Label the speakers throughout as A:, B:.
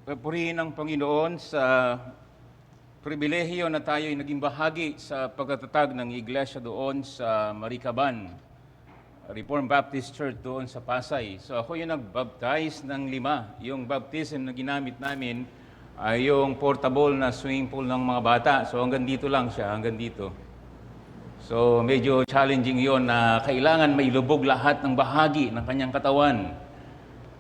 A: Purihin ang Panginoon sa pribilehiyo na tayo ay naging bahagi sa pagtatatag ng iglesia doon sa Maricaban, Reformed Baptist Church doon sa Pasay. So ako yung nag-baptize ng 5. Yung baptism na ginamit namin ay yung portable na swimming pool ng mga bata. So hanggang dito lang siya, hanggang dito. So medyo challenging yon na kailangan may lubog lahat ng bahagi ng kanyang katawan.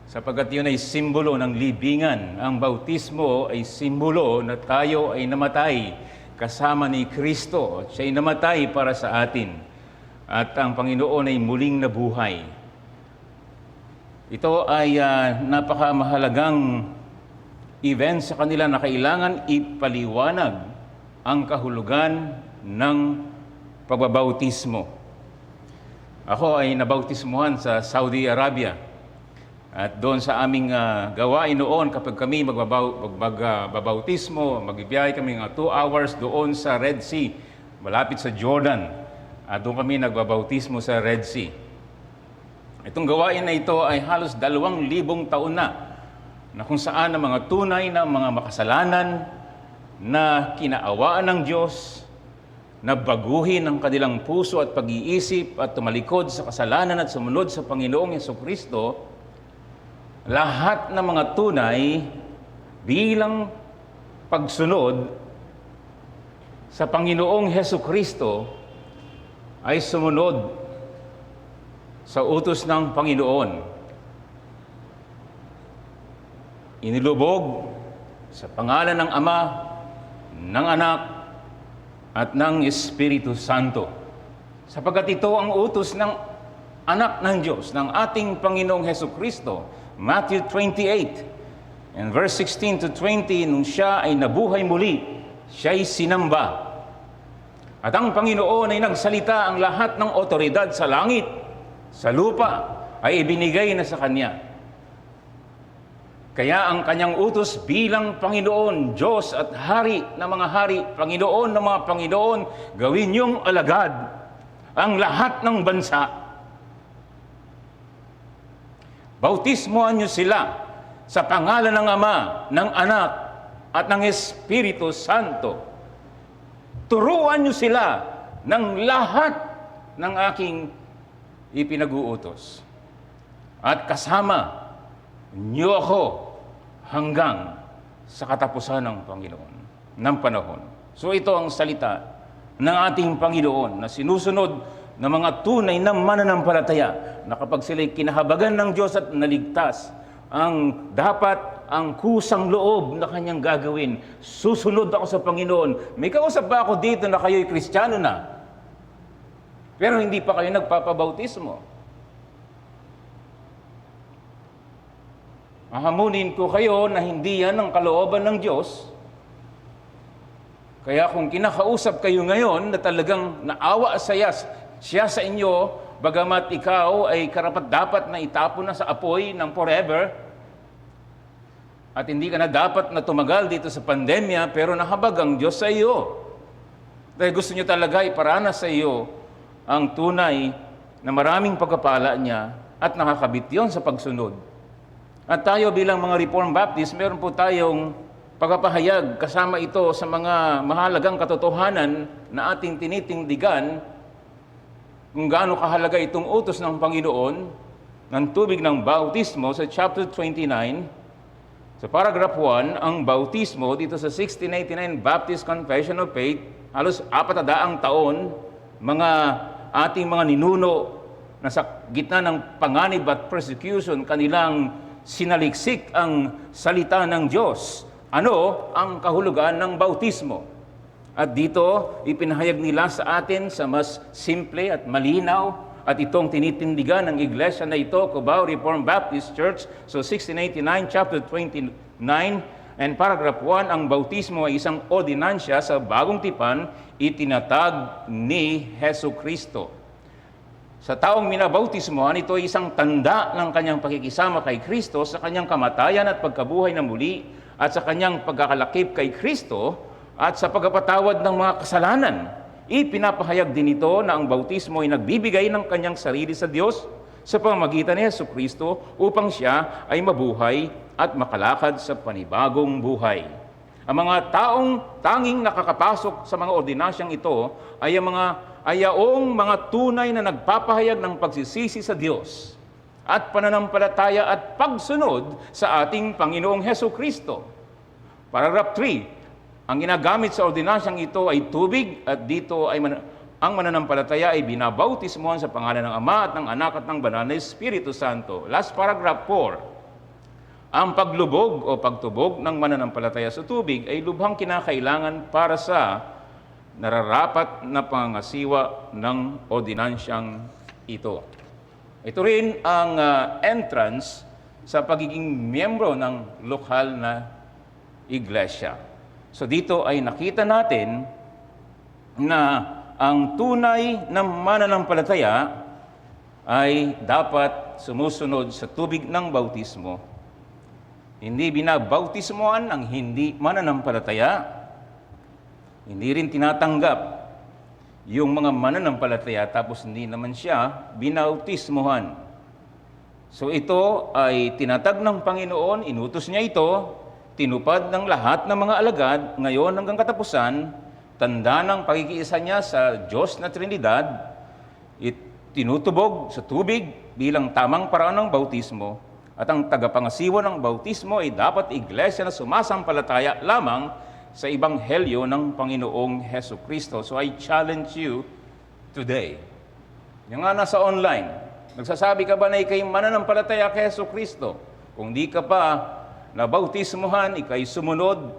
A: Sapagkat yun ay simbolo ng libingan. Ang bautismo ay simbolo na tayo ay namatay kasama ni Kristo. Siya ay namatay para sa atin. At ang Panginoon ay muling nabuhay. Ito ay napakamahalagang event sa kanila na kailangan ipaliwanag ang kahulugan ng pagbabautismo. Ako ay nabautismuhan sa Saudi Arabia. At doon sa aming gawain noon, kapag kami magbabautismo, magbibiyahe kami ng 2 hours doon sa Red Sea, malapit sa Jordan. At doon kami nagbabautismo sa Red Sea. Itong gawain na ito ay halos 2,000 taon na kung saan ang mga tunay na mga makasalanan na kinaawaan ng Diyos, na baguhin ang kanilang puso at pag-iisip at tumalikod sa kasalanan at sumunod sa Panginoong Jesucristo, lahat ng mga tunay bilang pagsunod sa Panginoong Jesucristo ay sumunod sa utos ng Panginoon. Inilubog sa pangalan ng Ama, ng Anak, at ng Espiritu Santo. Sapagkat ito ang utos ng Anak ng Diyos, ng ating Panginoong Jesucristo. Matthew 28 and verse 16 to 20, nung siya ay nabuhay muli, siya ay sinamba. At ang Panginoon ay nagsalita, ang lahat ng otoridad sa langit, sa lupa, ay ibinigay na sa Kanya. Kaya ang Kanyang utos bilang Panginoon, Diyos at Hari ng mga hari, Panginoon ng mga Panginoon, gawin niyong alagad ang lahat ng bansa. Bautismuhan niyo sila sa pangalan ng Ama, ng Anak, at ng Espiritu Santo. Turuan niyo sila ng lahat ng aking ipinag-uutos. At kasama niyo ako hanggang sa katapusan ng Panginoon, ng panahon. So ito ang salita ng ating Panginoon na sinusunod ng mga tunay na mananampalataya na kapag sila'y kinahabagan ng Diyos at naligtas, ang kusang loob na kanyang gagawin, susunod ako sa Panginoon. May kausap ba ako dito na kayo'y Kristiyano na, pero hindi pa kayo nagpapabautismo? Mahamunin ko kayo na hindi yan ang kalooban ng Diyos. Kaya kung kinakausap kayo ngayon na talagang naawa siya sa inyo, bagamat ikaw ay karapat-dapat na itapon na sa apoy ng forever, at hindi ka na dapat na tumagal dito sa pandemya, pero nahabag ang Diyos sa iyo. Dahil gusto niyo talaga iparanas sa iyo ang tunay na maraming pagkapala niya at nakakabit yon sa pagsunod. At tayo bilang mga Reformed Baptist, meron po tayong pagpapahayag kasama ito sa mga mahalagang katotohanan na ating tinitindigan kung gaano kahalaga itong utos ng Panginoon ng tubig ng bautismo sa chapter 29, sa paragraph 1, ang bautismo dito sa 1689 Baptist Confession of Faith, halos 400 taon, ating mga ninuno na sa gitna ng panganib at persecution, kanilang sinaliksik ang salita ng Diyos. Ano ang kahulugan ng bautismo? At dito, ipinahayag nila sa atin sa mas simple at malinaw, at itong tinitindigan ng iglesia na ito, Cubao Reformed Baptist Church, so 1689, chapter 29, and paragraph 1, ang bautismo ay isang ordinansya sa bagong tipan, itinatag ni Jesucristo. Sa taong minabautismohan, ito ay isang tanda ng kanyang pakikisama kay Kristo sa kanyang kamatayan at pagkabuhay na muli, at sa kanyang pagkakalakip kay Kristo, at sa pagpapatawad ng mga kasalanan. Ipinapahayag din ito na ang bautismo ay nagbibigay ng kanyang sarili sa Diyos sa pamamagitan ni Jesucristo upang siya ay mabuhay at makalakad sa panibagong buhay. Ang mga taong tanging nakakapasok sa mga ordinasyang ito ay yaong mga tunay na nagpapahayag ng pagsisisi sa Diyos at pananampalataya at pagsunod sa ating Panginoong Hesukristo. Paragraph 3, ang ginagamit sa ordinasyang ito ay tubig at dito ay ang mananampalataya ay binabautismohan sa pangalan ng Ama at ng Anak at ng Banal na Espiritu Santo. Last paragraph 4, ang paglubog o pagtubog ng mananampalataya sa tubig ay lubhang kinakailangan para sa nararapat na pangangasiwa ng ordinansyang ito. Ito rin ang entrance sa pagiging miyembro ng lokal na iglesia. So dito ay nakita natin na ang tunay na mananampalataya ay dapat sumusunod sa tubig ng bautismo. Hindi binabautismoan ang hindi mananampalataya. Hindi rin tinatanggap yung mga mananampalataya tapos hindi naman siya binautismohan. So ito ay tinatag ng Panginoon, inutos niya ito, tinupad ng lahat ng mga alagad, ngayon hanggang katapusan, tanda ng pagkikiisa niya sa Diyos na Trinidad, tinutubog sa tubig bilang tamang paraan ng bautismo, at ang tagapangasiwa ng bautismo ay dapat iglesia na sumasampalataya lamang sa ebanghelyo ng Panginoong Hesukristo. So I challenge you today. Yung nga nasa online, nagsasabi ka ba na ikay mananampalataya kay Hesukristo? Kung di ka pa nabautismohan, ikay sumunod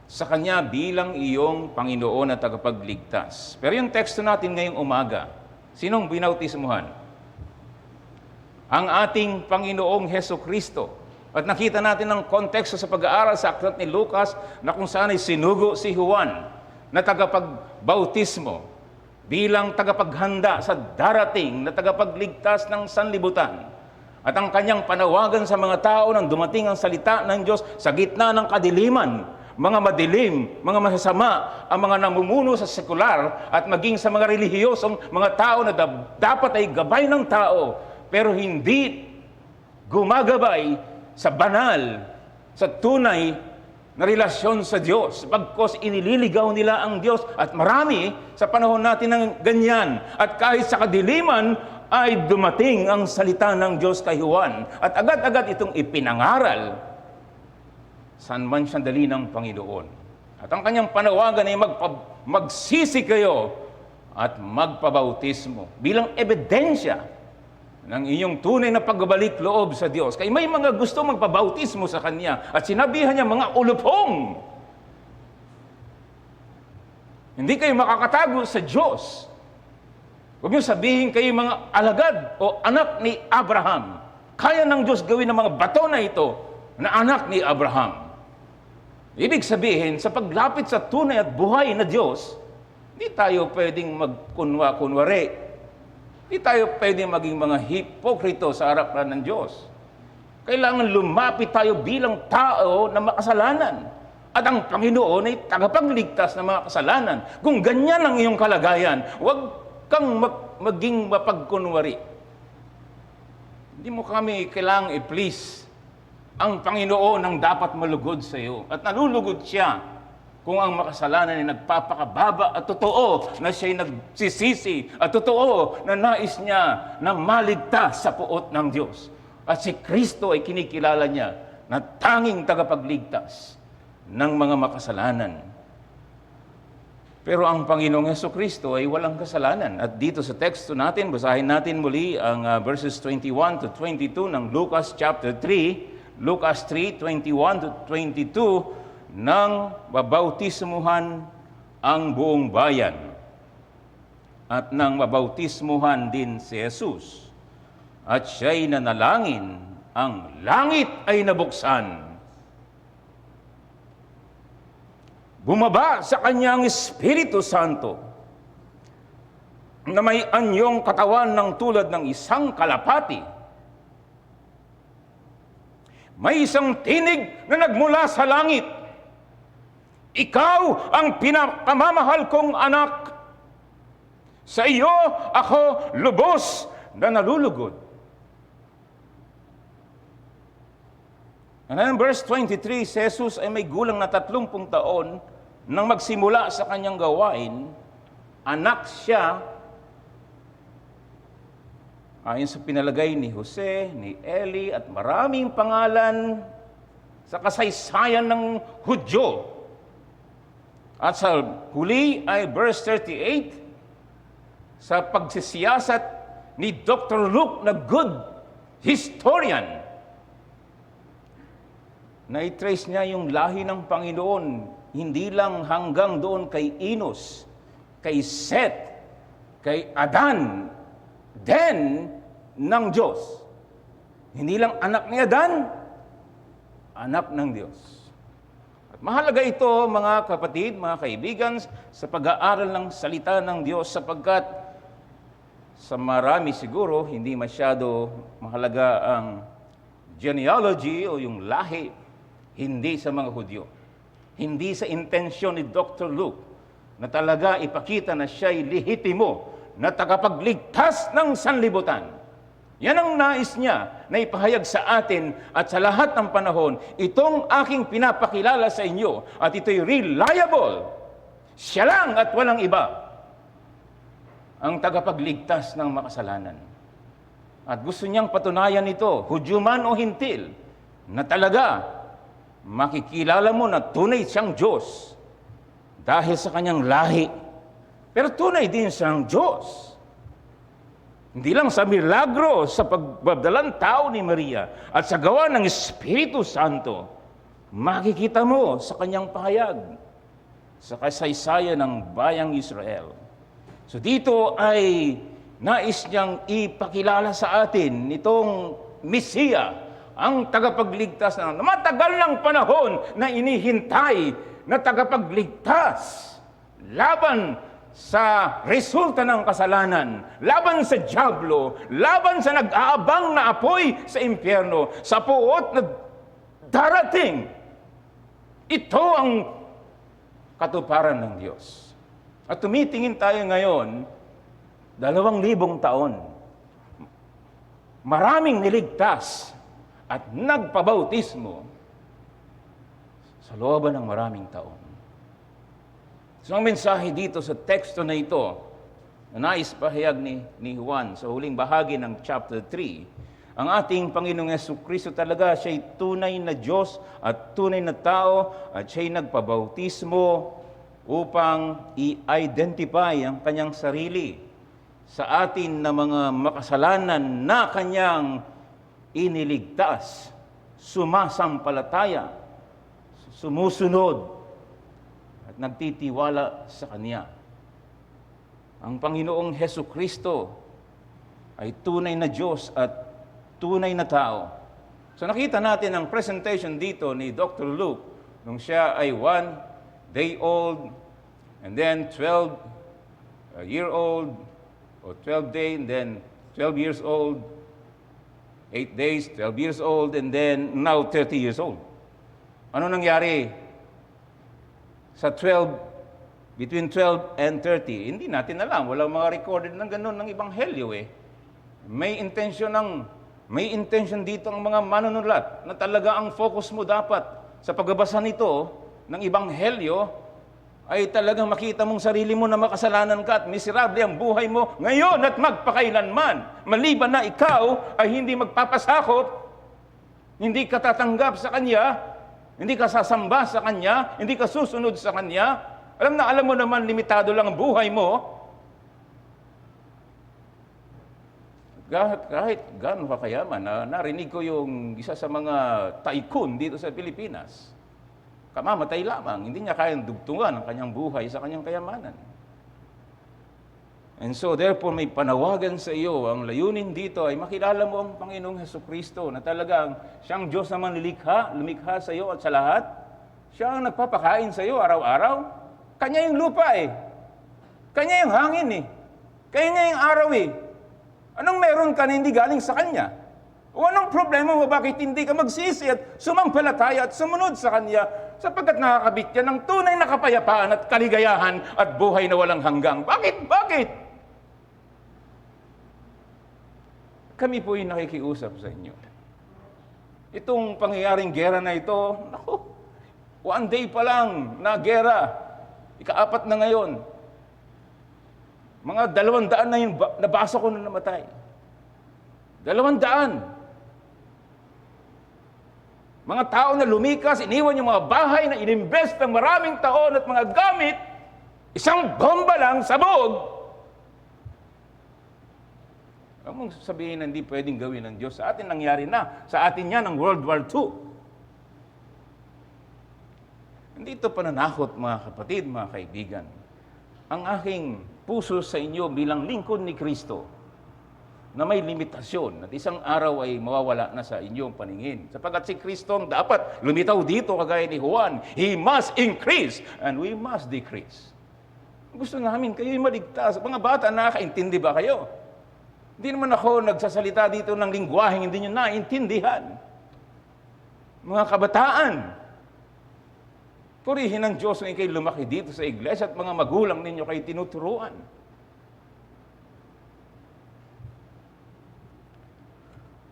A: sa Kanya bilang iyong Panginoon at tagapagligtas. Pero yung teksto natin ngayong umaga, sinong binautismohan? Ang ating Panginoong Hesukristo. At nakita natin ang konteksto sa pag-aaral sa aklat ni Lucas na kung saan ay sinugo si Juan na tagapagbautismo bilang tagapaghanda sa darating na tagapagligtas ng sanlibutan. At ang kanyang panawagan sa mga tao nang dumating ang salita ng Diyos sa gitna ng kadiliman, mga madilim, mga masasama, ang mga namumuno sa sekular at maging sa mga relihiyosong mga tao na dapat ay gabay ng tao, pero hindi gumagabay sa banal, sa tunay na relasyon sa Diyos. Pagkos inililigaw nila ang Diyos at marami sa panahon natin ng ganyan. At kahit sa kadiliman ay dumating ang salita ng Diyos kay Juan. At agad-agad itong ipinangaral saan man siya dali ng Panginoon. At ang kanyang panawagan ay magsisi kayo at magpabautismo bilang ebidensya ng inyong tunay na pagbabalik loob sa Diyos. Kaya may mga gusto magpabautismo sa Kanya at sinabihan niya mga ulupong. Hindi kayo makakatago sa Diyos. Huwag niyo sabihin kayo mga alagad o anak ni Abraham. Kaya ng Diyos gawin ng mga bato na ito na anak ni Abraham. Ibig sabihin, sa paglapit sa tunay at buhay na Diyos, hindi tayo pwedeng magkunwa-kunwari. Hindi tayo pwedeng maging mga hipokrito sa harapan ng Diyos. Kailangan lumapit tayo bilang tao na makasalanan. At ang Panginoon ay tagapagligtas ng mga kasalanan. Kung ganyan ang iyong kalagayan, huwag kang maging mapagkunwari. Hindi mo kami kailangang i-please. Ang Panginoon ang dapat malugod sa iyo. At nalulugod siya kung ang makasalanan ay nagpapakababa at totoo na siya'y nagsisisi at totoo na nais niya na maligtas sa puot ng Diyos. At si Kristo ay kinikilala niya na tanging tagapagligtas ng mga makasalanan. Pero ang Panginoong Hesukristo ay walang kasalanan. At dito sa teksto natin, basahin natin muli ang verses 21 to 22 ng Lucas chapter 3. Lucas 3, 21 to 22, nang babautismuhan ang buong bayan at nang babautismuhan din si Jesus at siya'y nanalangin, ang langit ay nabuksan. Bumaba sa kanyang Espiritu Santo na may anyong katawan ng tulad ng isang kalapati. May isang tinig na nagmula sa langit. Ikaw ang pinakamamahal kong anak. Sa iyo ako lubos na nalulugod. And then verse 23, si Jesus ay may gulang na 30 taon nang magsimula sa kanyang gawain. Anak siya, ayon sa pinalagay ni Jose, ni Eli, at maraming pangalan sa kasaysayan ng Hudyo. At sa huli ay verse 38, sa pagsisiyasat ni Dr. Luke na good historian, na-trace niya yung lahi ng Panginoon, hindi lang hanggang doon kay Enos, kay Seth, kay Adan, then ng Diyos. Hindi lang anak ni Adan, anak ng Diyos. At mahalaga ito, mga kapatid, mga kaibigan, sa pag-aaral ng salita ng Diyos, sapagkat sa marami siguro, hindi masyado mahalaga ang genealogy o yung lahi, hindi sa mga Hudyo. Hindi sa intensyon ni Dr. Luke na talaga ipakita na siya'y lehitimo na tagapagligtas ng sanlibutan. Yan ang nais niya na ipahayag sa atin at sa lahat ng panahon. Itong aking pinapakilala sa inyo at ito'y reliable. Siya lang at walang iba ang tagapagligtas ng makasalanan. At gusto niyang patunayan ito, Hudyo man o Hintil, na talaga makikilala mo na tunay siyang Diyos dahil sa kanyang lahi. Pero tunay din siyang Diyos. Hindi lang sa milagro, sa pagbabalang tao ni Maria at sa gawa ng Espiritu Santo, makikita mo sa kanyang pahayag sa kasaysayan ng bayang Israel. So dito ay nais niyang ipakilala sa atin nitong Mesiya, ang tagapagligtas na matagal ng panahon na inihintay na tagapagligtas laban sa resulta ng kasalanan, laban sa dyablo, laban sa nag-aabang na apoy sa impyerno, sa puot na darating. Ito ang katuparan ng Diyos. At tumitingin tayo ngayon, 2,000 taon. Maraming niligtas at nagpabautismo sa looban ng maraming taon. So ang mensahe dito sa teksto na ito, na nais pahayag ni Juan sa huling bahagi ng chapter 3, ang ating Panginoong Jesucristo talaga siya'y tunay na Diyos at tunay na tao at siya'y nagpabautismo upang i-identify ang kanyang sarili sa atin na mga makasalanan na kanyang iniligtas, sumasampalataya, sumusunod, at nagtitiwala sa Kanya. Ang Panginoong Jesucristo ay tunay na Diyos at tunay na tao. So nakita natin ang presentation dito ni Dr. Luke nung siya ay 1 day old, and then 12-year-old, or 12 day, and then 12 years old, 8 days, 12 years old, and then now 30 years old. Ano nangyari sa between 12 and 30? Hindi natin alam. Walang mga recorded ng ganun ng Ebanghelyo eh. May intention dito ang mga manunulat na talaga ang focus mo dapat sa pagbabasa nito ng Ebanghelyo ay talagang makita mong sarili mo na makasalanan ka at miserable ang buhay mo ngayon at magpakailanman. Maliban na ikaw ay hindi magpapasakop, hindi ka tatanggap sa Kanya, hindi ka sasamba sa Kanya, hindi ka susunod sa Kanya. Alam mo naman, limitado lang ang buhay mo. Kahit gaano ka kayaman, narinig ko yung isa sa mga tycoon dito sa Pilipinas. Kamamatay lamang, hindi niya kayang dugtungan ang kanyang buhay sa kanyang kayamanan. And so therefore may panawagan sa iyo, ang layunin dito ay makilala mo ang Panginoong Jesucristo na talagang siyang Diyos na lumikha sa iyo at sa lahat. Siya ang nagpapakain sa iyo araw-araw. Kanya yung lupa eh. Kanya yung hangin eh. Kanya yung araw eh. Anong meron ka na hindi galing sa Kanya? O anong problema mo bakit hindi ka magsisi at sumampalataya at sumunod sa Kanya sapagkat nakakabit yan ng tunay na kapayapaan at kaligayahan at buhay na walang hanggang. Bakit? Bakit? Kami po ay nakikiusap sa inyo. Itong pangyayaring gera na ito, naku, one day pa lang na gera, ika-4 na ngayon. Mga 200 na yung nabasa ko na namatay. 200. Mga tao na lumikas, iniwan yung mga bahay na inimbest ng maraming taon at mga gamit, isang bomba lang, sabog. Ang mong sabihin na hindi pwedeng gawin ng Diyos, sa atin nangyari na. Sa atin yan ang World War II. Hindi ito pananakot, mga kapatid, mga kaibigan. Ang aking puso sa inyo bilang lingkod ni Kristo, na may limitasyon at isang araw ay mawawala na sa inyong paningin. Sapagkat si Kristo ang dapat lumitaw dito kagaya ni Juan. He must increase and we must decrease. Gusto namin kayo'y maligtas. Mga bata, nakakaintindi ba kayo? Hindi naman ako nagsasalita dito ng lingwaheng hindi nyo naintindihan. Mga kabataan, purihin ng Diyos ngayon kayo lumaki dito sa iglesia at mga magulang ninyo kayo tinuturuan.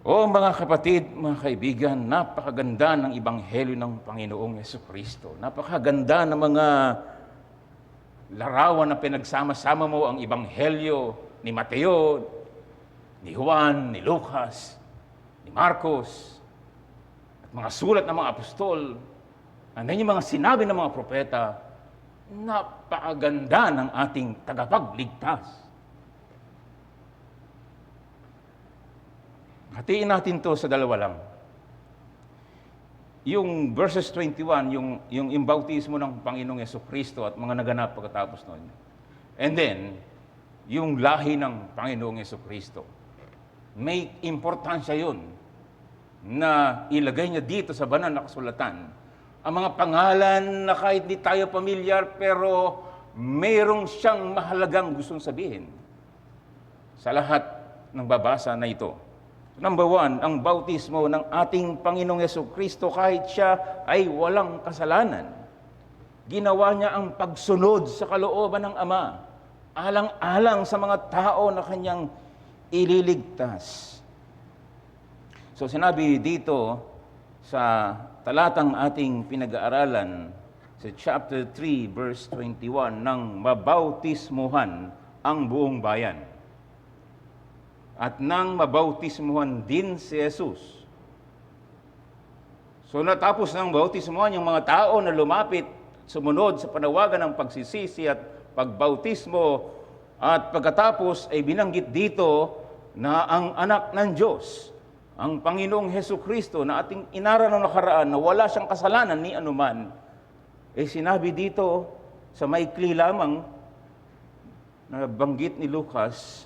A: O mga kapatid, mga kaibigan, napakaganda ng Ebanghelyo ng Panginoong Jesucristo. Napakaganda ng mga larawan na pinagsama-sama mo ang Ebanghelyo ni Mateo, ni Juan, ni Lucas, ni Marcos, at mga sulat ng mga apostol, ano yung mga sinabi ng mga propeta, napakaganda ng ating tagapagligtas. Hatiin natin to sa dalawa lang. Yung verses 21, yung bautismo ng Panginoong Jesucristo at mga naganap pagkatapos noon. And then, yung lahi ng Panginoong Jesucristo. May importansya yun na ilagay niya dito sa banal na kasulatan. Ang mga pangalan na kahit di tayo pamilyar, pero mayroong siyang mahalagang gustong sabihin sa lahat ng babasa na ito. Number 1, ang bautismo ng ating Panginoong Jesucristo kahit siya ay walang kasalanan. Ginawa niya ang pagsunod sa kalooban ng Ama, alang-alang sa mga tao na kanyang ililigtas. So sinabi dito sa talatang ating pinag-aaralan sa chapter 3 verse 21 nang mabautismuhan ang buong bayan. At nang mabautismuhan din si Jesus. So natapos ng bautismuhan yung mga tao na lumapit, sumunod sa panawagan ng pagsisisi at pagbautismo, at pagkatapos ay binanggit dito na ang anak ng Diyos, ang Panginoong Hesukristo na ating inaral ng nakaraan na wala siyang kasalanan ni anuman, eh sinabi dito sa maikli lamang na banggit ni Lucas,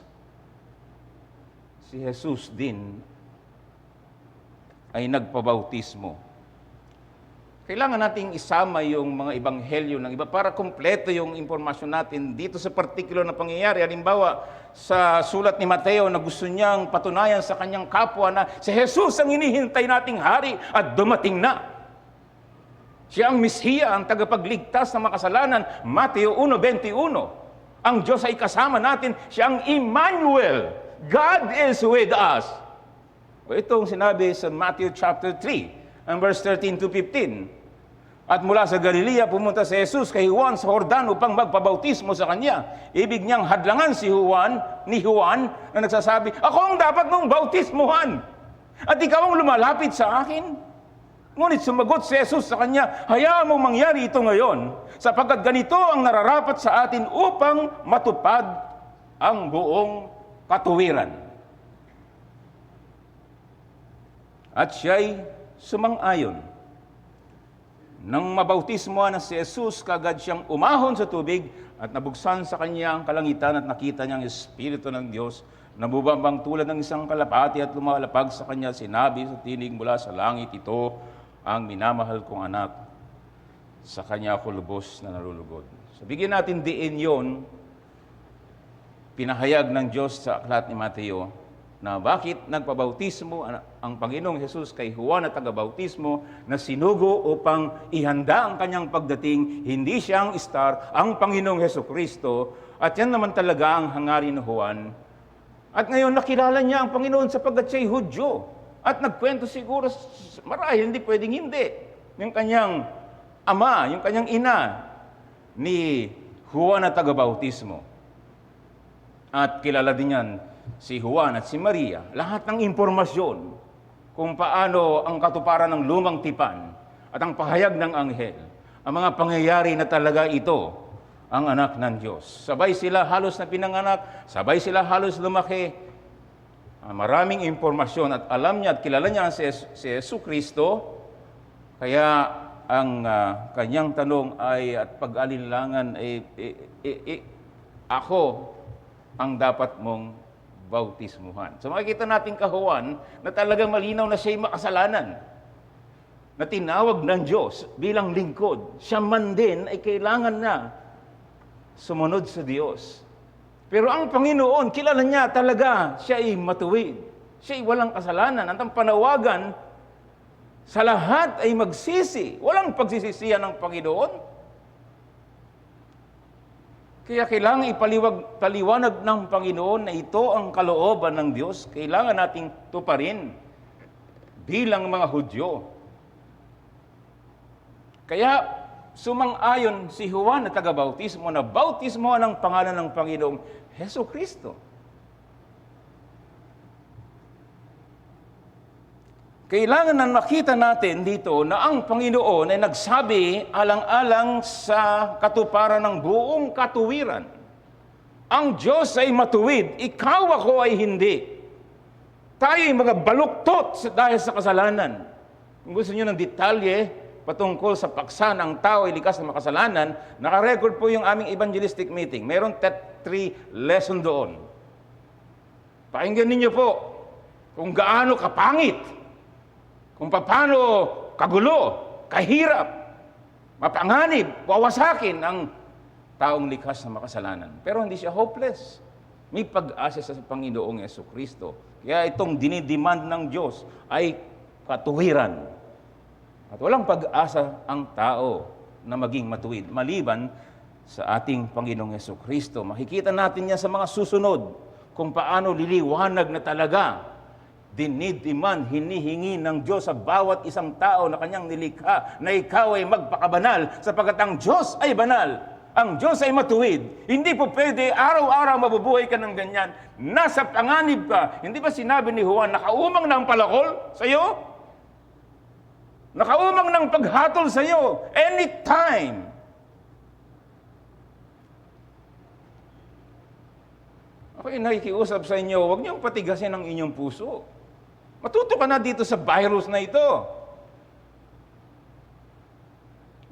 A: si Jesus din ay nagpabautismo. Kailangan nating isama yung mga ebanghelyo ng iba para kumpleto yung impormasyon natin dito sa particular na pangyayari. Halimbawa, sa sulat ni Mateo na gusto niyang patunayan sa kanyang kapwa na si Jesus ang hinihintay nating hari at dumating na. Siya ang Mesiya, ang tagapagligtas ng makasalanan. Mateo 1:21. Ang Diyos ay kasama natin. Siya ang Emmanuel. God is with us. O itong sinabi sa Matthew chapter 3, and verse 13 to 15. At mula sa Galilea, pumunta si Jesus kay Juan sa Jordan upang magpabautismo sa kanya. Ibig niyang hadlangan ni Juan na nagsasabi, ako ang dapat mong bautismuhan. At ikaw ang lumalapit sa akin. Ngunit sumagot si Jesus sa kanya, hayaan mo mangyari ito ngayon, sapagkat ganito ang nararapat sa atin upang matupad ang buong katuwiran. At siya'y sumang-ayon. Nang mabautismohan na si Jesus, kagad siyang umahon sa tubig at nabuksan sa kanya ang kalangitan at nakita niyang Espiritu ng Diyos na bumabang tulad ng isang kalapati at lumalapag sa kanya. Sinabi sa tinig mula sa langit, ito ang minamahal kong anak. Sa kanya ako lubos na nalulugod. So bigyan natin diin yon. Pinahayag ng Diyos sa aklat ni Mateo na bakit nagpabautismo ang Panginoong Jesus kay Juan na taga-bautismo na sinugo upang ihanda ang kanyang pagdating. Hindi siya ang star, ang Panginoong Jesucristo. At yan naman talaga ang hangarin ni Juan. At ngayon nakilala niya ang Panginoon sapagkat siya'y Hudyo. At nagkwento siguro, marahil hindi pwedeng hindi. Yung kanyang ama, yung kanyang ina, ni Juan na taga-bautismo. At kilala din yan si Juan at si Maria. Lahat ng impormasyon kung paano ang katuparan ng lumang tipan at ang pahayag ng anghel, ang mga pangyayari na talaga ito, ang anak ng Diyos. Sabay sila halos na pinanganak, sabay sila halos lumaki. Maraming impormasyon at alam niya at kilala niya si Yesu Kristo. Kaya ang kanyang tanong ay at pag-alinlangan ako ang dapat mong bautismuhan. So makikita natin kahuan na talagang malinaw na siya'y makasalanan, na tinawag ng Diyos bilang lingkod. Siya man din ay kailangan na sumunod sa Diyos. Pero ang Panginoon, kilala niya talaga siya ay matuwid. Siya ay walang kasalanan. At ang panawagan sa lahat ay magsisi. Walang pagsisisihan ng Panginoon. Kaya kailangan paliwanag ng Panginoon na ito ang kalooban ng Diyos. Kailangan nating tuparin bilang mga Hudyo. Kaya sumang-ayon si Juan na taga-bautismo na bautismo ng pangalan ng Panginoong Hesus Kristo. Kailangan na makita natin dito na ang Panginoon ay nagsabi alang-alang sa katuparan ng buong katuwiran. Ang Diyos ay matuwid, ikaw ako ay hindi. Tayo ay mga baluktot dahil sa kasalanan. Kung gusto niyo ng detalye patungkol sa paksa ng tao ay likas na makasalanan, nakarecord po yung aming evangelistic meeting. Meron 3 lesson doon. Pakinggan ninyo po kung gaano kapangit, kung paano kagulo, kahirap, mapanganib, wawasakin ang taong likas na makasalanan. Pero hindi siya hopeless. May pag-asa sa Panginoong Jesucristo. Kaya itong dinidemand ng Diyos ay katuwiran. At walang pag-asa ang tao na maging matuwid, maliban sa ating Panginoong Jesucristo. Makikita natin yan sa mga susunod kung paano liliwanag na talaga dinidemand, hinihingi ng Diyos sa bawat isang tao na kanyang nilikha na ikaw ay magpakabanal sapagkat ang Diyos ay banal. Ang Diyos ay matuwid. Hindi po pwede araw-araw mabubuhay ka ng ganyan. Nasa panganib ka. Hindi ba sinabi ni Juan, nakaumang ng palakol sa iyo? Nakaumang ng paghatol sa iyo. Anytime. Ako'y nakikiusap sa inyo, huwag niyong patigasin ang inyong puso. Matuto ka na dito sa virus na ito.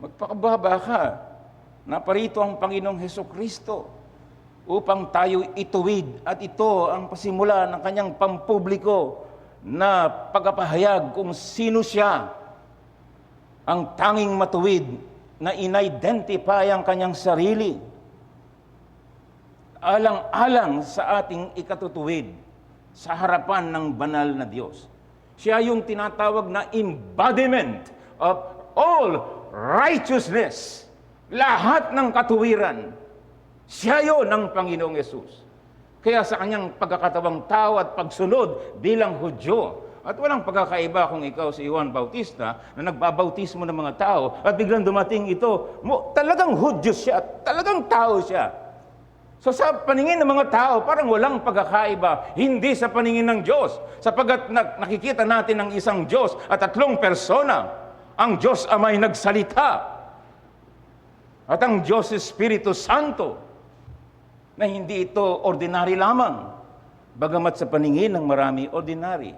A: Magpakababa ka. Naparito ang Panginoong Hesukristo upang tayo ituwid at ito ang pasimula ng kanyang pampubliko na pagpapahayag kung sino siya, ang tanging matuwid na in-identify ang kanyang sarili alang-alang sa ating ikatutuwid sa harapan ng banal na Diyos. Siya yung tinatawag na embodiment of all righteousness. Lahat ng katuwiran. Siya yun ng Panginoong Yesus. Kaya sa kanyang pagkakatawang tao at pagsunod bilang Hudyo, at walang pagkakaiba kung ikaw si Juan Bautista na nagbabautismo ng mga tao at biglang dumating ito, talagang Hudyo siya, talagang tao siya. So sa paningin ng mga tao, parang walang pagkakaiba, hindi sa paningin ng Diyos. Sapagkat nakikita natin ang isang Diyos at 3 persona. Ang Diyos Ama'y nagsalita. At ang Diyos Espiritu Santo, na hindi ito ordinary lamang, bagamat sa paningin ng marami ordinary.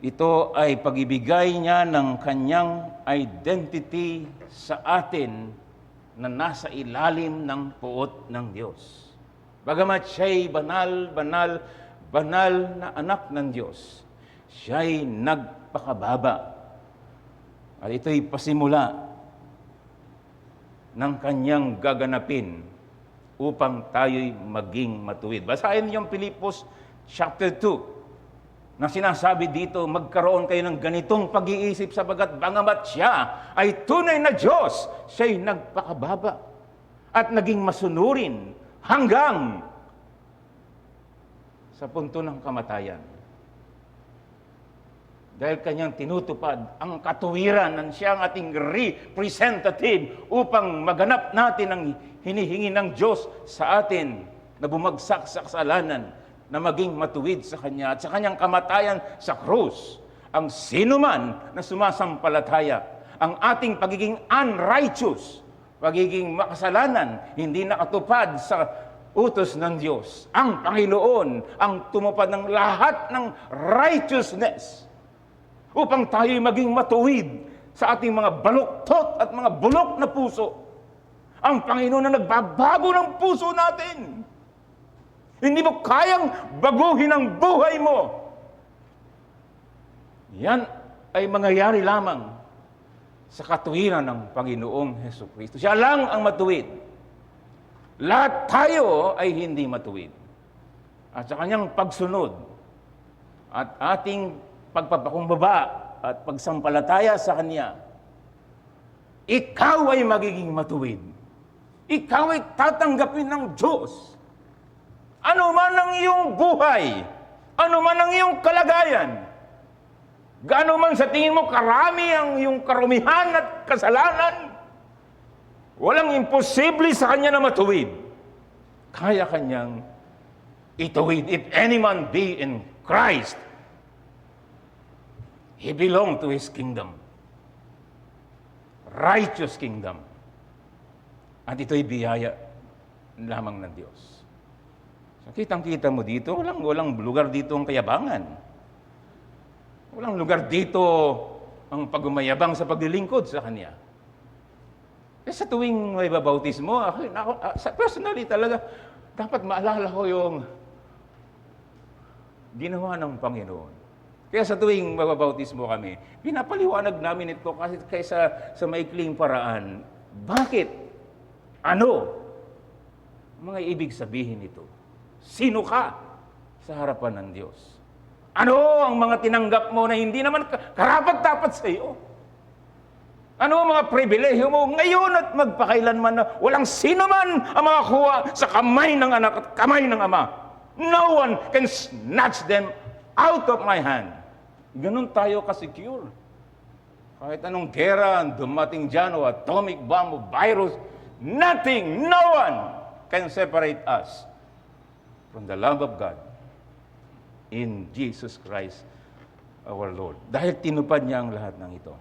A: Ito ay pag-ibigay niya ng kanyang identity sa atin na nasa ilalim ng puot ng Diyos. Bagamat siya'y banal na anak ng Diyos, siya'y nagpakababa. At ito'y pasimula ng kanyang gaganapin upang tayo'y maging matuwid. Basahin niyo yung Pilipos chapter 2. Na sinasabi dito, magkaroon kayo ng ganitong pag-iisip sabagat bangamat siya ay tunay na Diyos, siya'y nagpakababa at naging masunurin hanggang sa punto ng kamatayan. Dahil kanyang tinutupad ang katuwiran ng siyang ating representative upang maganap natin ang hinihingi ng Diyos sa atin na bumagsak sa kasalanan, na maging matuwid sa Kanya at sa Kanyang kamatayan sa krus. Ang sinuman na sumasampalataya, ang ating pagiging unrighteous, pagiging makasalanan, hindi nakatupad sa utos ng Diyos. Ang Panginoon ang tumupad ng lahat ng righteousness upang tayo maging matuwid sa ating mga baluktot at mga bulok na puso. Ang Panginoon na nagbabago ng puso natin. Hindi mo kayang baguhin ang buhay mo. Yan ay mangyayari lamang sa katuwiran ng Panginoong Hesukristo. Siya lang ang matuwid. Lahat tayo ay hindi matuwid. At sa kanyang pagsunod at ating pagpapakumbaba at pagsampalataya sa Kanya, ikaw ay magiging matuwid. Ikaw ay tatanggapin ng Diyos. Ano man ang iyong buhay, ano man ang iyong kalagayan, gaano man sa tingin mo karami ang iyong karumihan at kasalanan, walang imposible sa Kanya na matuwid. Kaya Kanyang ituwid. If any man be in Christ, he belong to His kingdom. Righteous kingdom. At ito'y biyaya lamang ng Diyos. So, kitang-kita mo dito, walang lugar dito ang kayabangan. Walang lugar dito ang pagmayabang sa paglilingkod sa Kanya. Sa tuwing may babautismo, personally talaga, dapat maalala ko yung ginawa ng Panginoon. Kaya sa tuwing mababautismo kami, pinapaliwanag namin ito kasi kaysa sa maikling paraan. Bakit? Ano? Mga ibig sabihin nito. Sino ka sa harapan ng Diyos? Ano ang mga tinanggap mo na hindi naman karapat-dapat sa iyo? Ano ang mga pribilehyo mo ngayon at magpakailanman na walang sino man ang makakuha sa kamay ng anak at kamay ng ama? No one can snatch them out of my hand. Ganun tayo ka-secure. Kahit anong gera ang dumating dyan o atomic bomb o virus, nothing, no one can separate us from the love of God in Jesus Christ our Lord. Dahil tinupad niya ang lahat ng ito.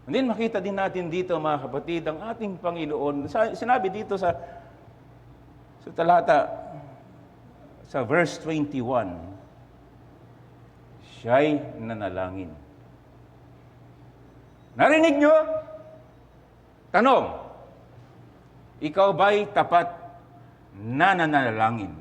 A: And then makita din natin dito mga kapatid, ang ating Panginoon, sinabi dito sa talata, sa verse 21, siya'y nanalangin. Narinig nyo? Tanong, ikaw ba'y tapat na nanalangin?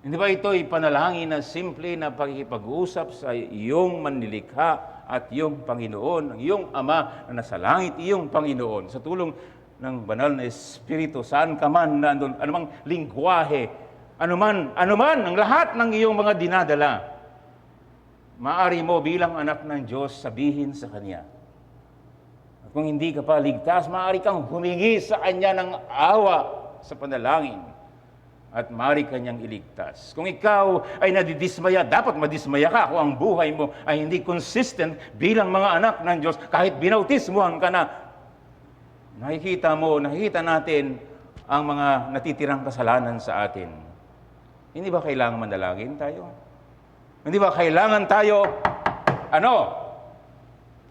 A: Hindi ba ito'y panalangin na simple na pakikipag-usap sa iyong manlilikha at iyong Panginoon, ang iyong Ama na nasa langit, iyong Panginoon, sa tulong ng banal na Espiritu, saan ka man nandun, anumang lingwahe, anuman ang lahat ng iyong mga dinadala, maaari mo bilang anak ng Diyos sabihin sa Kanya. At kung hindi ka pa ligtas, maaari kang humingi sa Kanya ng awa sa panalangin at maaari Kanyang iligtas. Kung ikaw ay nadidismaya, dapat madismaya ka kung ang buhay mo ay hindi consistent bilang mga anak ng Diyos kahit binautismuhan ka na. Nakikita natin ang mga natitirang kasalanan sa atin. Hindi ba kailangan manalangin tayo? Hindi ba kailangan tayo,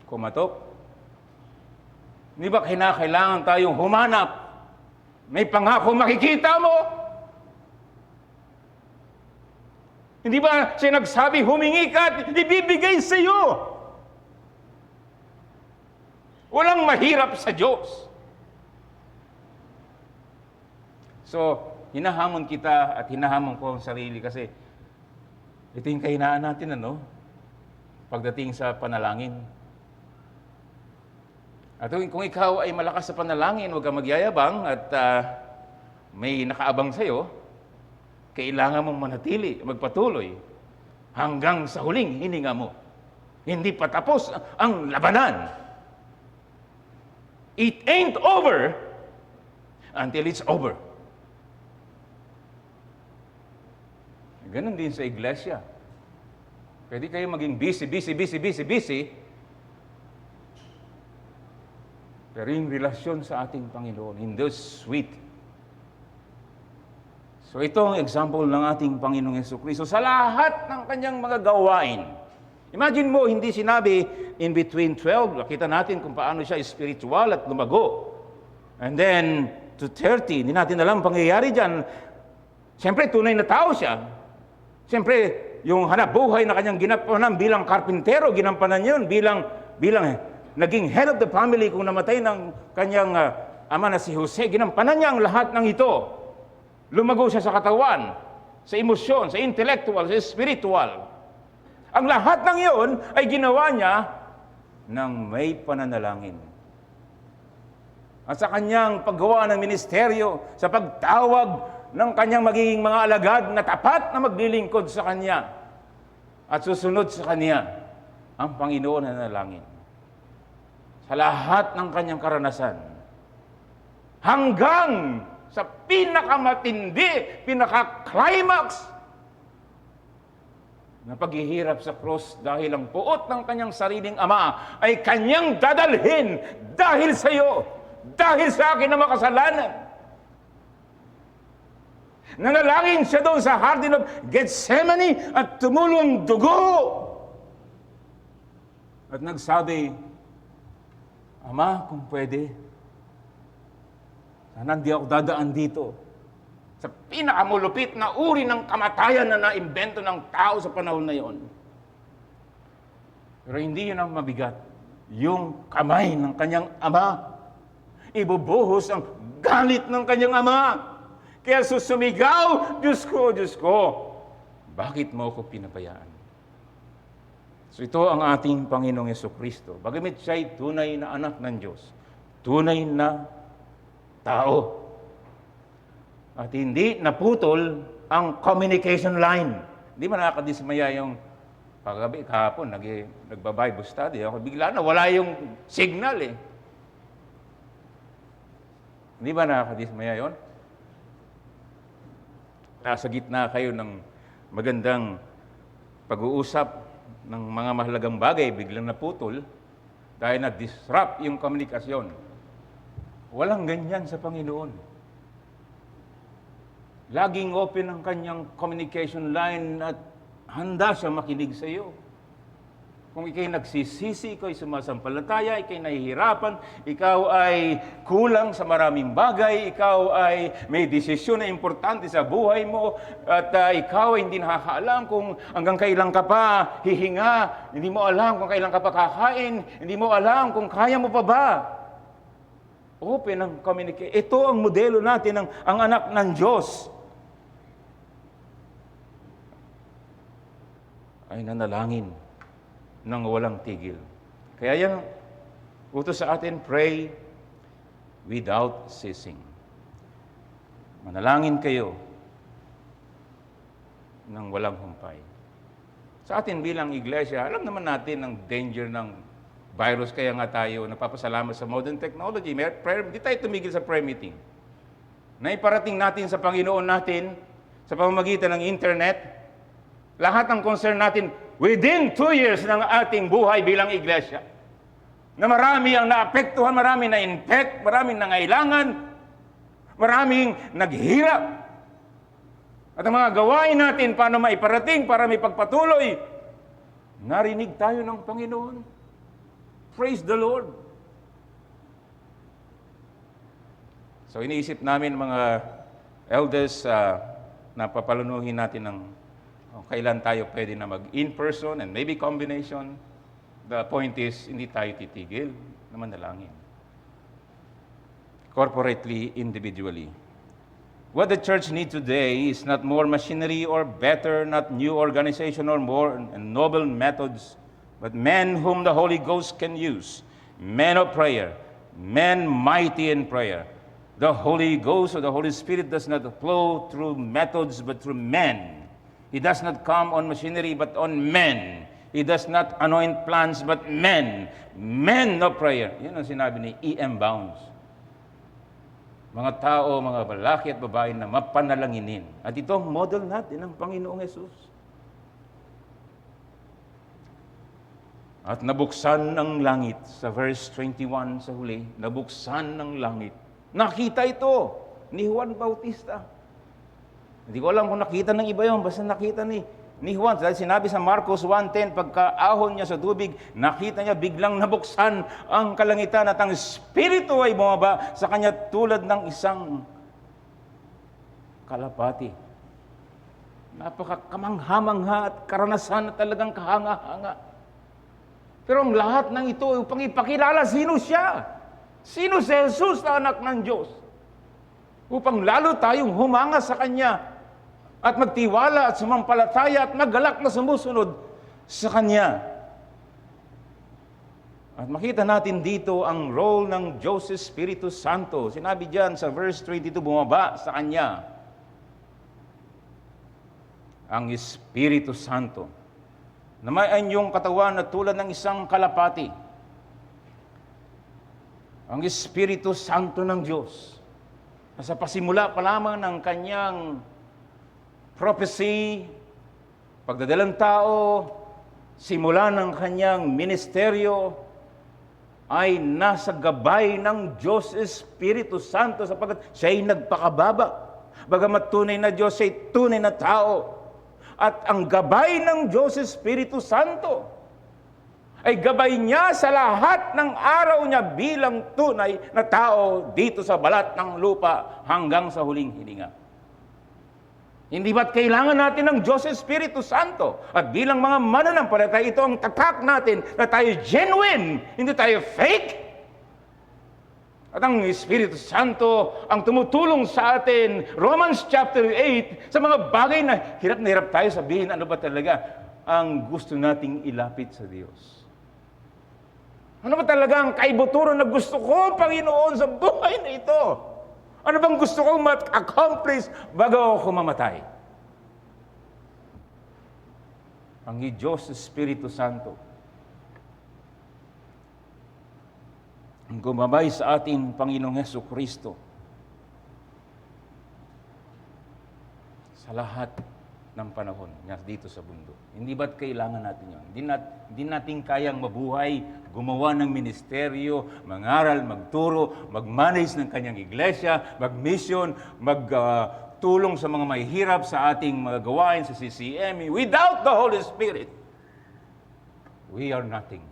A: kumatok? Hindi ba kailangan tayong humanap? May pangako makikita mo? Hindi ba siya nagsabi, humingi ka at ibibigay sa iyo? Walang mahirap sa Diyos. So, hinahamon kita at hinahamon ko ang sarili kasi ito yung kahinaan natin, pagdating sa panalangin. At kung ikaw ay malakas sa panalangin, huwag kang magyayabang at may nakaabang sa'yo, kailangan mong manatili, magpatuloy hanggang sa huling hininga mo. Hindi pa tapos ang labanan. It ain't over until it's over. Ganon din sa iglesia. Pwede kayo maging busy. Pero yung relasyon sa ating Panginoon, hindi sweet. So ito ang example ng ating Panginoong Jesucristo sa lahat ng kanyang mga gawain. Imagine mo, hindi sinabi in between 12, nakita natin kung paano siya spiritual at lumago. And then, to 30, hindi natin alam pangyayari dyan. Siyempre, tunay na tao siya. Siyempre, yung hanap buhay na kanyang ginampanan bilang karpintero, ginampanan yun bilang naging head of the family kung namatay ng kanyang ama na si Jose, ginampanan niya ang lahat ng ito. Lumago siya sa katawan, sa emosyon, sa intellectual, sa spiritual. Ang lahat ng iyon ay ginawa niya ng may pananalangin. At sa kanyang paggawa ng ministeryo, sa pagtawag ng kanyang magiging mga alagad na tapat na maglilingkod sa kanya at susunod sa kanya, ang Panginoon na nalangin. Sa lahat ng kanyang karanasan, hanggang sa pinakamatindi, pinaka-climax na paghihirap sa cross dahil ang puot ng kanyang sariling ama ay kanyang dadalhin dahil sa iyo, dahil sa akin na makasalanan. Nanalangin siya doon sa Garden of Gethsemane at tumulo ang dugo. At nagsabi, Ama, kung pwede, sana hindi ako dadaan dito sa pinakamulupit na uri ng kamatayan na naimbento ng tao sa panahon na yon. Pero hindi yun ang mabigat. Yung kamay ng kanyang ama, ibubuhos ang galit ng kanyang ama. Kaya susumigaw, Diyos ko, bakit mo ako pinabayaan? So ito ang ating Panginoong Jesucristo. Bagamat siya'y tunay na anak ng Diyos, tunay na tao. At hindi naputol ang communication line. Hindi ba nakakadismaya yung paggabi, kahapon, nagba-Bible study. Ako bigla na, wala yung signal eh. Hindi ba nakakadismaya yun? Nasa gitna kayo ng magandang pag-uusap ng mga mahalagang bagay, biglang naputol dahil na-disrupt yung komunikasyon. Walang ganyan sa Panginoon. Laging open ang kanyang communication line at handa siya makinig sa iyo. Kung ikay nagsisisi, ikay sumasampalataya, ikay nahihirapan, ikaw ay kulang sa maraming bagay, ikaw ay may desisyon na importante sa buhay mo, at ikaw ay hindi nakakaalam kung hanggang kailan ka pa hihinga, hindi mo alam kung kailan ka pa kakain, hindi mo alam kung kaya mo pa ba. Open ang communication. Ito ang modelo natin, ang anak ng Diyos. Ay nanalangin nang walang tigil. Kaya yan, utos sa atin, pray without ceasing. Manalangin kayo nang walang humpay. Sa atin bilang iglesia, alam naman natin ang danger ng virus, kaya nga tayo nagpapasalamat sa modern technology. Hindi tayo tumigil sa prayer meeting. Naiparating natin sa Panginoon natin, sa pamamagitan ng internet, lahat ng concern natin within 2 years ng ating buhay bilang iglesia. Na marami ang naapektuhan, marami na infect, maraming nangailangan, maraming naghirap. At ang mga gawain natin, paano maiparating, para may pagpatuloy, narinig tayo ng Panginoon. Praise the Lord. So iniisip namin mga elders na papalunuhin natin ng kailan tayo pwede na mag-in-person and maybe combination. The point is, hindi tayo titigil na manalangin. Corporately, individually. What the church needs today is not more machinery or better, not new organization or more and noble methods, but men whom the Holy Ghost can use. Men of prayer, men mighty in prayer. The Holy Ghost or the Holy Spirit does not flow through methods but through men. He does not come on machinery but on men. He does not anoint plants but men. Men of prayer. Yan ang sinabi ni E.M. Bounds. Mga tao, mga lalaki at babae na mapanalanginin. At ito ang model natin ng Panginoong Yesus. At nabuksan ng langit, sa verse 21 sa huli, nabuksan ng langit. Nakita ito ni Juan Bautista. Hindi ko alam kung nakita ng iba yun, basta nakita ni Juan. Dahil sinabi sa Marcos 1:10, pagkaahon niya sa tubig, nakita niya biglang nabuksan ang kalangitan at ang Espiritu ay bumaba sa kanya tulad ng isang kalapati. Napakakamangha-mangha at karanasan na talagang kahanga-hanga. Pero ang lahat ng ito upang ipakilala sino siya. Sino si Jesus na anak ng Diyos. Upang lalo tayong humanga sa Kanya at magtiwala at sumampalataya at magalak na sumusunod sa Kanya. At makita natin dito ang role ng Diyos Espiritu Santo. Sinabi diyan sa verse 22, bumaba sa Kanya ang Espiritu Santo na may anyong katawan na tulad ng isang kalapati. Ang Espiritu Santo ng Diyos, na sa pasimula pa lamang ng kanyang prophecy, pagdadalang tao, simula ng kanyang ministeryo, ay nasa gabay ng Diyos Espiritu Santo sapagkat siya'y nagpakababa. Bagamat tunay na Diyos, siya'y tunay na tao. At ang gabay ng Diyos Espiritu Santo ay gabay niya sa lahat ng araw niya bilang tunay na tao dito sa balat ng lupa hanggang sa huling hininga. Hindi ba't kailangan natin ng Diyos Espiritu Santo? At bilang mga mananampalataya, ito ang tatak natin na tayo genuine, hindi tayo fake. At ang Espiritu Santo ang tumutulong sa atin, Romans chapter 8, sa mga bagay na hirap tayo sabihin, ano ba talaga ang gusto nating ilapit sa Diyos. Ano ba talaga ang kaibuturan na gusto ko, Panginoon, sa buhay na ito? Ano bang gusto kong ma-accomplish bago ako mamatay? Ang Diyos Espiritu Santo ang gumabay sa ating Panginoong Hesukristo sa lahat ng panahon niya dito sa mundo. Hindi ba't kailangan natin yun? Hindi natin kayang mabuhay, gumawa ng ministeryo, mangaral, magturo, mag-manage ng kanyang iglesia, mag-mission, magtulong sa mga mahihirap sa ating mga gawain sa CCME. Without the Holy Spirit, we are nothing.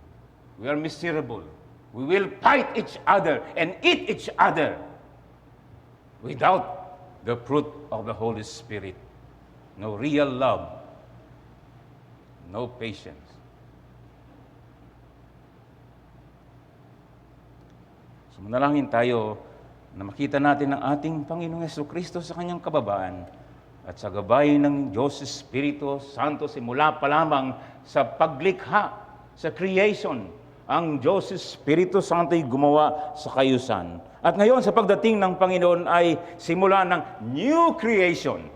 A: We are miserable. We will fight each other and eat each other without the fruit of the Holy Spirit. No real love, no patience. So manalangin tayo na makita natin ang ating Panginoong Hesukristo sa kanyang kababaan at sa gabay ng Diyos Espiritu Santo simula pa lamang sa paglikha, sa creation. Ang Diyos Espiritu Santo ay gumawa sa kayusan. At ngayon sa pagdating ng Panginoon ay simula ng new creation.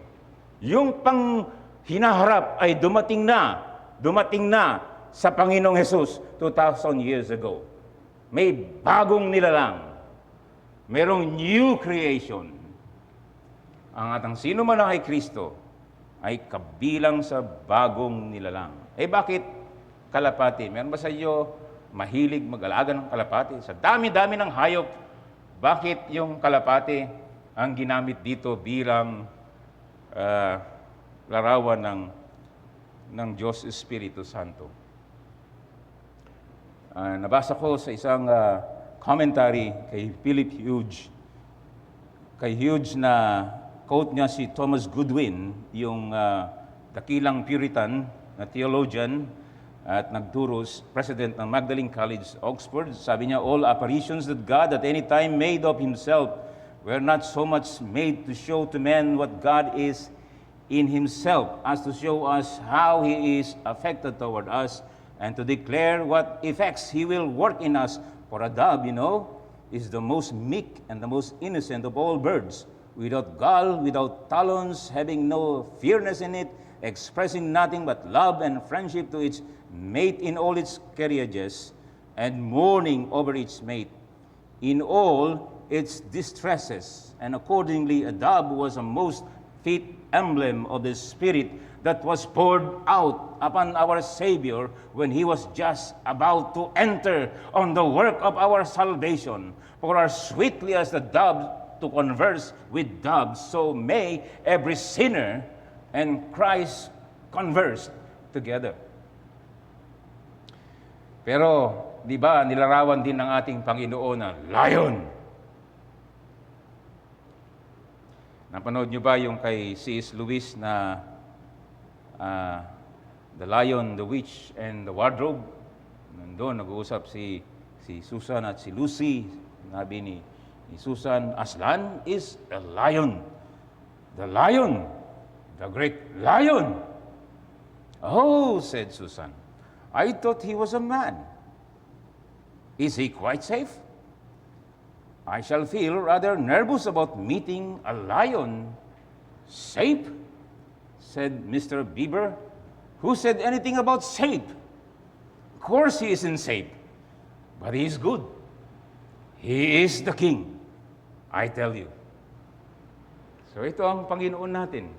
A: Yung pang hinaharap ay dumating na sa Panginoong Jesus 2,000 years ago. May bagong nilalang. Merong new creation. Ang atang sino man na kay Kristo ay kabilang sa bagong nilalang. Bakit kalapati? Meron ba sa iyo mahilig mag-alaga ng kalapati? Sa dami-dami ng hayop, bakit yung kalapati ang ginamit dito bilang larawan ng Diyos Espiritu Santo? Nabasa ko sa isang commentary kay Philip Hughes. Kay Hughes na quote niya si Thomas Goodwin, yung dakilang Puritan na theologian, at nagduros, president ng Magdalene College, Oxford. Sabi niya, all apparitions that God at any time made of Himself were not so much made to show to men what God is in Himself as to show us how He is affected toward us and to declare what effects He will work in us. For a dove, is the most meek and the most innocent of all birds, without gall, without talons, having no fierceness in it, expressing nothing but love and friendship to its mate in all its carriages, and mourning over its mate in all its distresses. And accordingly, a dove was a most fit emblem of the Spirit that was poured out upon our Savior when He was just about to enter on the work of our salvation. For as sweetly as the dove to converse with doves, so may every sinner and Christ converse together. Pero, di ba, nilarawan din ng ating Panginoon na lion. Napanood nyo ba yung kay C.S. Lewis na The Lion, the Witch, and the Wardrobe? Nandun, nag-uusap si Susan at si Lucy. Sabi ni Susan, Aslan is a lion. The lion, the great lion. Oh, said Susan, I thought he was a man. Is he quite safe? I shall feel rather nervous about meeting a lion. Safe? Said Mr. Bieber. Who said anything about safe? Of course he isn't safe, but he is good. He is the king, I tell you. So ito ang Panginoon natin.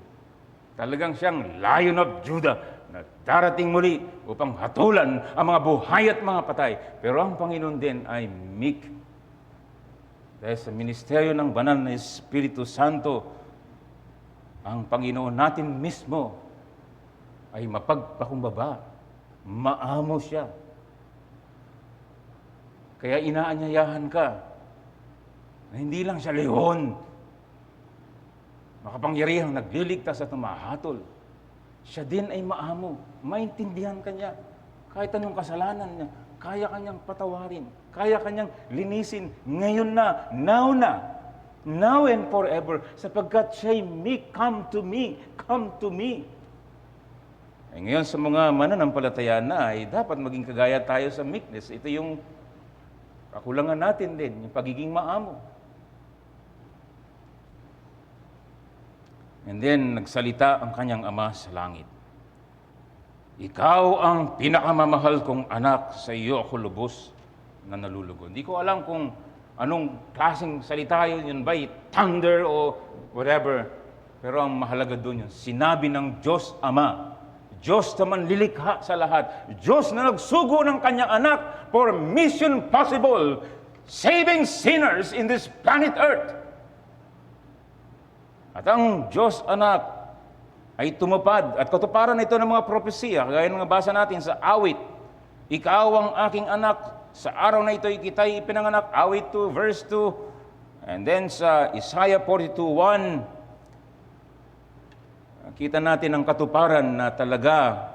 A: Talagang siyang Lion of Judah na darating muli upang hatulan ang mga buhay at mga patay. Pero ang Panginoon din ay meek. Dahil sa ministeryo ng banal na Espiritu Santo, ang Panginoon natin mismo ay mapagpakumbaba, maamo siya. Kaya inaanyayahan ka na hindi lang siya leon, makapangyarihang nagliligtas at tumahatol. Siya din ay maamo, maintindihan ka niya. Kahit anong kasalanan niya, kaya kanyang patawarin, kaya kanyang linisin ngayon na, now and forever, sapagkat siya'y meek, come to me, come to me. Eh ngayon sa mga mananampalataya na, ay dapat maging kagaya tayo sa meekness. Ito yung kakulangan natin din, yung pagiging maamo. And then, nagsalita ang kanyang ama sa langit. Ikaw ang pinakamamahal kong anak, sa iyo ako lubos na nalulugod. Hindi ko alam kung anong klaseng salita yun ba, thunder o whatever. Pero ang mahalaga doon yun, sinabi ng Diyos Ama, Diyos na manlilikha sa lahat, Diyos na nagsugo ng kanyang anak for mission possible, saving sinners in this planet Earth. At ang Diyos Anak ay tumupad at katuparan ito ng mga propesiya, kagaya ng nabasa natin sa awit. Ikaw ang aking anak, sa araw na ito kita'y ipinanganak, awit 2, verse 2. And then sa Isaiah 42:1, kita natin ang katuparan na talaga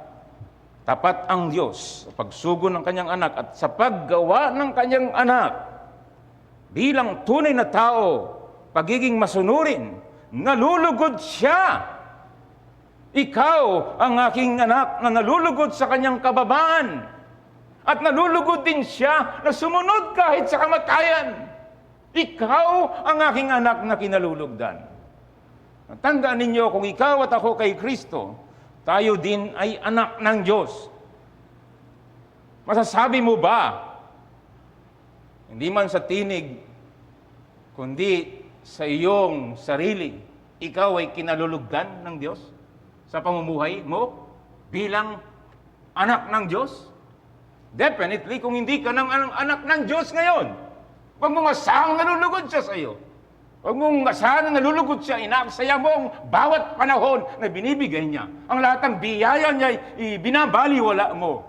A: tapat ang Diyos sa pagsugo ng kanyang anak at sa paggawa ng kanyang anak bilang tunay na tao, pagiging masunurin, nalulugod siya. Ikaw ang aking anak na nalulugod sa kanyang kababaan. At nalulugod din siya na sumunod kahit sa kamatayan. Ikaw ang aking anak na kinalulugdan. Tandaan ninyo, kung ikaw at ako kay Kristo, tayo din ay anak ng Diyos. Masasabi mo ba, hindi man sa tinig, kundi sa iyong sarili, ikaw ay kinalulugdan ng Diyos? Sa pamumuhay mo bilang anak ng Diyos? Definitely, kung hindi ka ng anak ng Diyos ngayon, huwag mong asahang nalulugod siya sa iyo. Huwag mong asahan na nalulugod siya, inaaksaya mo ang bawat panahon na binibigay niya. Ang lahat ng biyaya niya ay binabaliwala mo.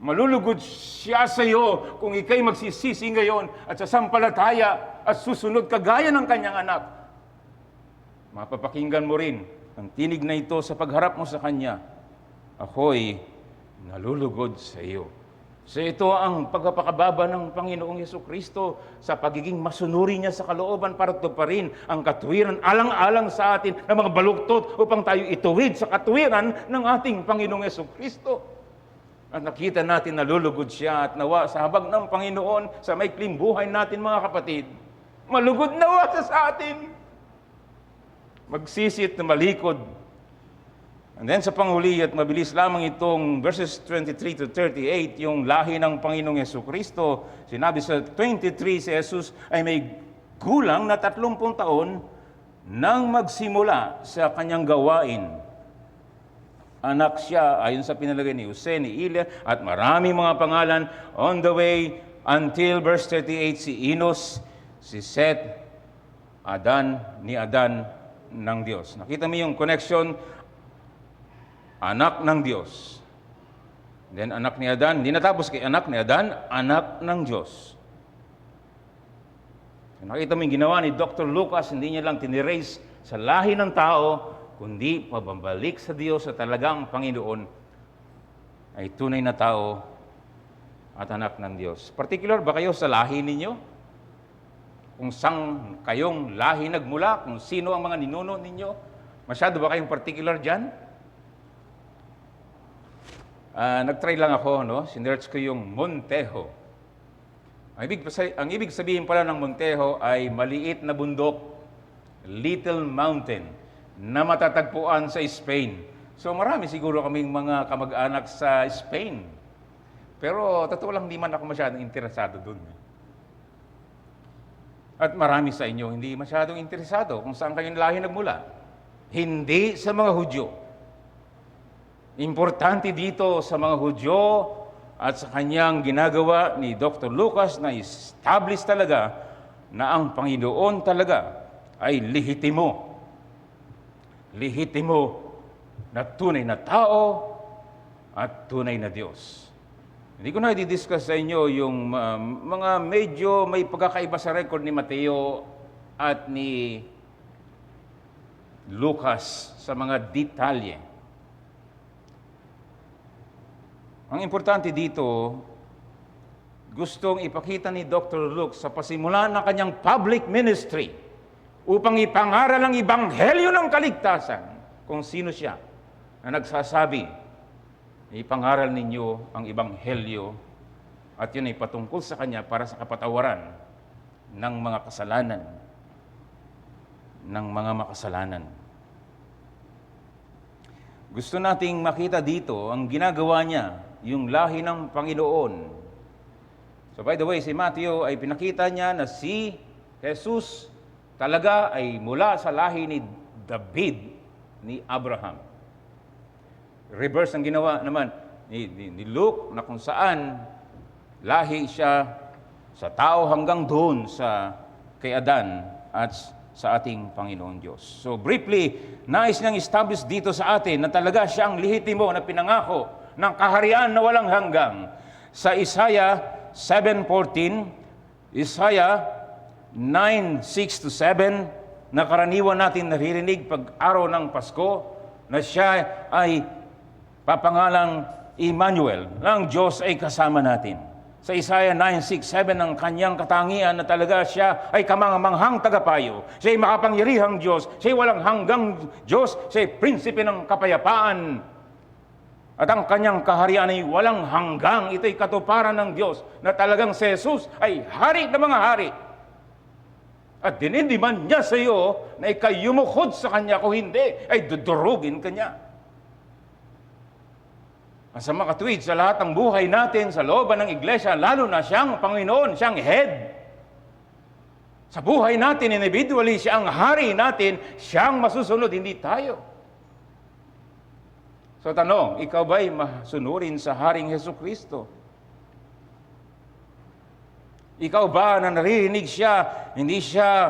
A: Malulugod siya sa iyo kung ikay magsisisi ngayon at sasampalataya at susunod kagaya ng kanyang anak. Mapapakinggan mo rin ang tinig na ito sa pagharap mo sa Kanya. Ako'y nalulugod sa iyo. So ito ang pagpapakababa ng Panginoong Jesucristo sa pagiging masunuri niya sa kalooban para tuparin ang katuwiran alang-alang sa atin ng mga baluktot upang tayo ituwid sa katuwiran ng ating Panginoong Jesucristo. At nakita natin nalulugod siya at nawa sa habag ng Panginoon sa maikling buhay natin mga kapatid. Malugod nawa siya sa atin. Magsisit na malikod. And then sa panghuli at mabilis lamang itong verses 23 to 38, yung lahi ng Panginoong Jesucristo. Sinabi sa 23, si Jesus ay may gulang na 30 taon nang magsimula sa kanyang gawain. anak siya ayon sa pinalagay ni Jose, ni Ilya, at marami mga pangalan on the way until verse 38, si Enos, si Seth, ni Adan ng Diyos. Nakita mo yung connection, anak ng Diyos. Then anak ni Adan, hindi natapos kay anak ni Adan, anak ng Diyos. Nakita mo yung ginawa ni Dr. Lucas, hindi niya lang tinirace sa lahi ng tao, kundi pababalik sa Diyos sa talagang Panginoon ay tunay na tao at anak ng Diyos. Particular ba kayo sa lahi ninyo? Kung saan kayong lahi nagmula, kung sino ang mga ninuno ninyo? Masyado ba kayong particular dyan? Nag-try lang ako, no? Sinearch ko yung Montejo. Ang ibig sabihin pala ng Montejo ay maliit na bundok, little mountain, na matatagpuan sa Spain. So marami siguro kaming mga kamag-anak sa Spain. Pero totoo lang, di man ako masyadong interesado dun. At marami sa inyo hindi masyadong interesado kung saan kayong lahi nagmula. Hindi sa mga Hudyo. Importante dito sa mga Hudyo at sa kanyang ginagawa ni Dr. Lucas na establish talaga na ang Panginoon talaga ay lehitimo. Lehitimo na tunay na tao at tunay na Diyos. Hindi ko na i-discuss sa inyo yung mga medyo may pagkakaiba sa record ni Mateo at ni Lucas sa mga detalye. Ang importante dito, gustong ipakita ni Dr. Luke sa pasimula ng kanyang public ministry upang ipangaral ang ebanghelyo ng kaligtasan kung sino siya na nagsasabi, ipangaral ninyo ang ebanghelyo at yun ay patungkol sa kanya para sa kapatawaran ng mga kasalanan, ng mga makasalanan. Gusto nating makita dito ang ginagawa niya, yung lahi ng Panginoon. So by the way, si Matthew ay pinakita niya na si Jesus talaga ay mula sa lahi ni David, ni Abraham. Reverse ang ginawa naman ni Luke na kung saan lahi siya sa tao hanggang doon sa kay Adan at sa ating Panginoon Diyos. So briefly, nais niyang establish dito sa atin na talaga siya ang lehitimo na pinangako ng kaharian na walang hanggang. Sa Isaiah 7:14, Isaiah 9:6-7, na karaniwan natin naririnig pag araw ng Pasko, na siya ay papangalang Emmanuel, ng Diyos ay kasama natin. Sa Isaiah 9:6-7, ang kanyang katangian na talaga siya ay kamangamanghang tagapayo. Siya ay makapangyarihang Diyos. Siya ay walang hanggang Diyos. Siya ay prinsipe ng kapayapaan. At ang kanyang kaharian ay walang hanggang. Ito'y katuparan ng Diyos na talagang si Jesus ay hari ng mga hari. At dinindiman niya sa iyo na ikay yumukod sa kanya, kung hindi, ay dudurugin ka niya. At sa makatuwid sa lahat ng buhay natin, sa looban ng iglesia, lalo na siyang Panginoon, siyang head. Sa buhay natin, individually, siya ang hari natin, siyang masusunod, hindi tayo. So tanong, ikaw ba'y masunurin sa Haring Jesucristo? Ikaw ba na naririnig siya, hindi siya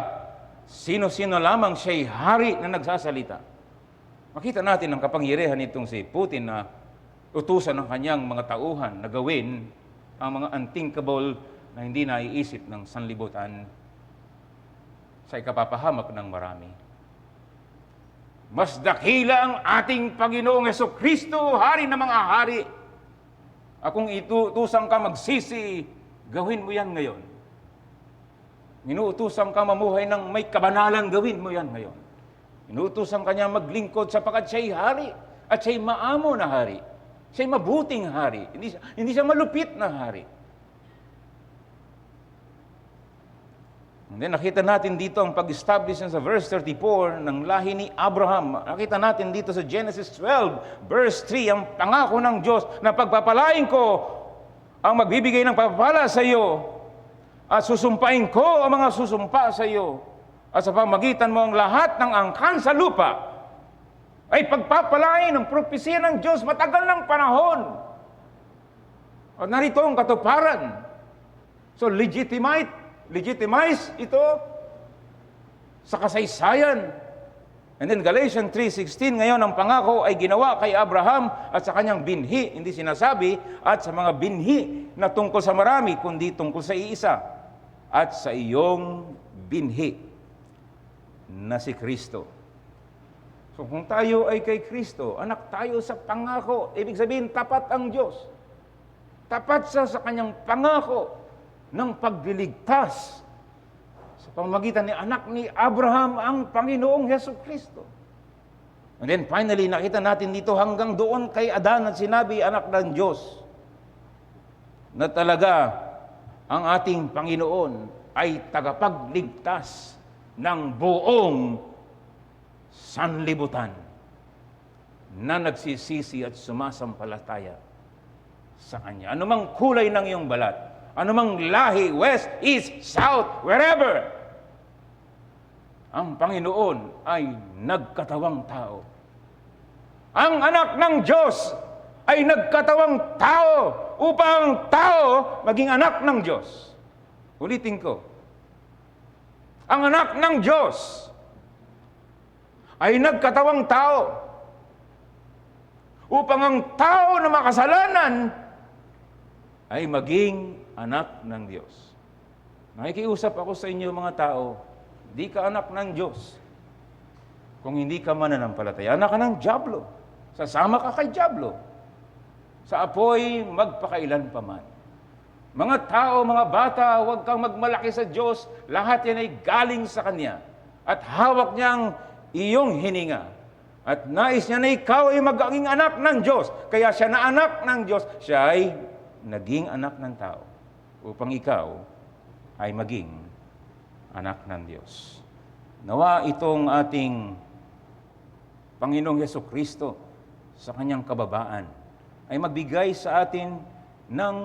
A: sino-sino lamang, siya'y hari na nagsasalita? Makita natin ang kapangyarihan nitong si Putin na utusan ng kanyang mga tauhan na gawin ang mga unthinkable na hindi naiisip ng sanlibutan sa ikapapahamak ng marami. Mas dakila ang ating Panginoong Jesucristo, hari ng mga hari. At kung itutusan ka magsisi, gawin mo yan ngayon. Inuutusan ka mamuhay ng may kabanalan, gawin mo yan ngayon. Inuutusan ka niya maglingkod sapagkat siya'y hari at siya'y maamo na hari. Siya'y mabuting hari. Hindi siya malupit na hari. And then nakita natin dito ang pag-establish sa verse 34 ng lahi ni Abraham. Nakita natin dito sa Genesis 12, verse 3, ang pangako ng Diyos na pagpapalain ko ang magbibigay ng pagpapala sa iyo at susumpain ko ang mga susumpa sa iyo at sa pamagitan mo ang lahat ng angkan sa lupa ay pagpapalain ng propesya ng Diyos matagal ng panahon. At narito ang katuparan. So legitimize ito sa kasaysayan. And then Galatians 3:16, ngayon ang pangako ay ginawa kay Abraham at sa kanyang binhi, hindi sinasabi at sa mga binhi na tungkol sa marami, kundi tungkol sa iisa at sa iyong binhi na si Kristo. So kung tayo ay kay Kristo, anak tayo sa pangako, ibig sabihin tapat ang Diyos. Tapat siya sa kanyang pangako ng pagliligtas sa pamamagitan ni anak ni Abraham, ang Panginoong Jesucristo. And then finally, nakita natin dito hanggang doon kay Adan at sinabi, anak ng Diyos, na talaga ang ating Panginoon ay tagapagligtas ng buong sanlibutan na nagsisisi at sumasampalataya sa Kanya. Anumang kulay ng iyong balat, anumang lahi, west, east, south, wherever, ang Panginoon ay nagkatawang tao. Ang anak ng Diyos ay nagkatawang tao upang ang tao maging anak ng Diyos. Ulitin ko. Ang anak ng Diyos ay nagkatawang tao upang ang tao na makasalanan ay maging anak ng Diyos. Nakikiusap ako sa inyo mga tao, di ka anak ng Diyos kung hindi ka mananampalataya. Anak ka ng dyablo. Sasama ka kay dyablo. Sa apoy magpakailan pa man. Mga tao, mga bata, huwag kang magmalaki sa Diyos. Lahat yan ay galing sa Kanya. At hawak niyang iyong hininga. At nais niya na ikaw ay maging anak ng Diyos. Kaya siya na anak ng Diyos, siya ay naging anak ng tao. Upang ikaw ay maging anak ng Diyos. Nawa itong ating Panginoong Jesucristo sa Kanyang kababaan ay magbigay sa atin ng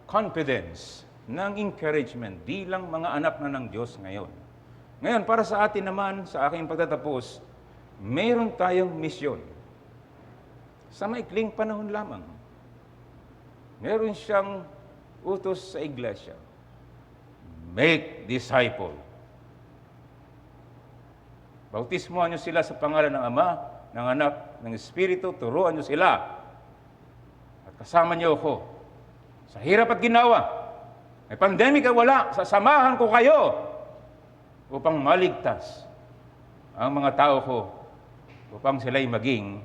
A: confidence, ng encouragement bilang mga anak na ng Diyos ngayon. Ngayon, para sa atin naman, sa aking pagtatapos, mayroon tayong misyon. Sa maikling panahon lamang, meron siyang utos sa iglesia. Make disciple. Bautismuhan niyo sila sa pangalan ng Ama, ng Anak, ng Espiritu, turuan niyo sila. At kasama niyo ako sa hirap at ginawa. May pandemic ay wala, sasamahan ko kayo upang maligtas ang mga tao ko, upang sila'y maging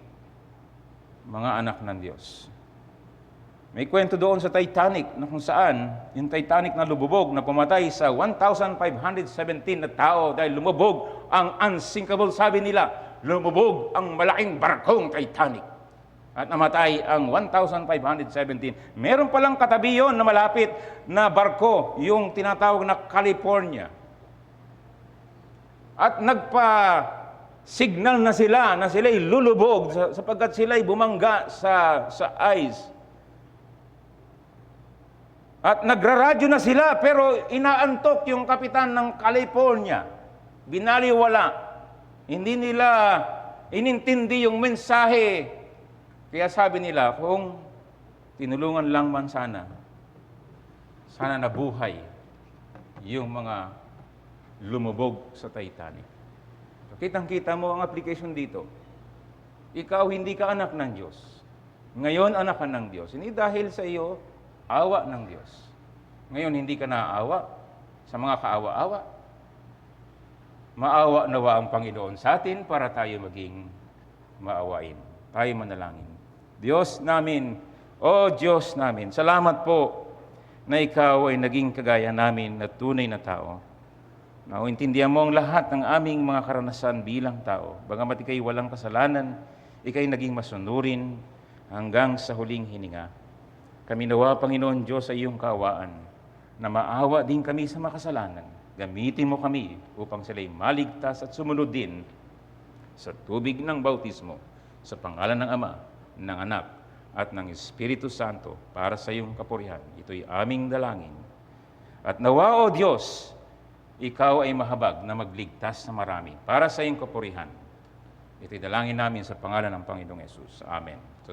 A: mga anak ng Diyos. May kwento doon sa Titanic na kung saan yung Titanic na lumubog, na pumatay sa 1,517 na tao dahil lumubog ang unsinkable, sabi nila, lumubog ang malaking barkong Titanic. At namatay ang 1,517. Meron palang katabi yun na malapit na barko, yung tinatawag na California. At nagpa-signal na sila'y lulubog sapagkat sila'y bumangga sa ice. At nagraradyo na sila pero inaantok yung kapitan ng California. Binaliwala. Hindi nila inintindi yung mensahe. Kaya sabi nila, kung tinulungan lang man sana nabuhay yung mga lumubog sa Titanic. So, kitang-kita mo ang application dito. Ikaw hindi ka anak ng Diyos. Ngayon anak ka ng Diyos. Hindi dahil sa iyo, awa ng Diyos. Ngayon hindi ka naaawa sa mga kaawa-awa. Maawa nawa ang Panginoon sa atin para tayo maging maawain. Tayo manalangin. Diyos namin, O Diyos namin, salamat po na Ikaw ay naging kagaya namin na tunay na tao. Nauintindihan mo ang lahat ng aming mga karanasan bilang tao. Bagamat Ika'y walang kasalanan, Ika'y naging masunurin hanggang sa huling hininga. Kami nawa, Panginoon Diyos, sa iyong kaawaan, na maawa din kami sa makasalanan. Gamitin mo kami upang sila'y maligtas at sumunod din sa tubig ng bautismo sa pangalan ng Ama, ng Anak, at ng Espiritu Santo para sa iyong kapurihan. Ito'y aming dalangin. At nawa, O Diyos, Ikaw ay mahabag na magligtas sa marami para sa iyong kapurihan. Ito'y dalangin namin sa pangalan ng Panginoong Yesus. Amen. So,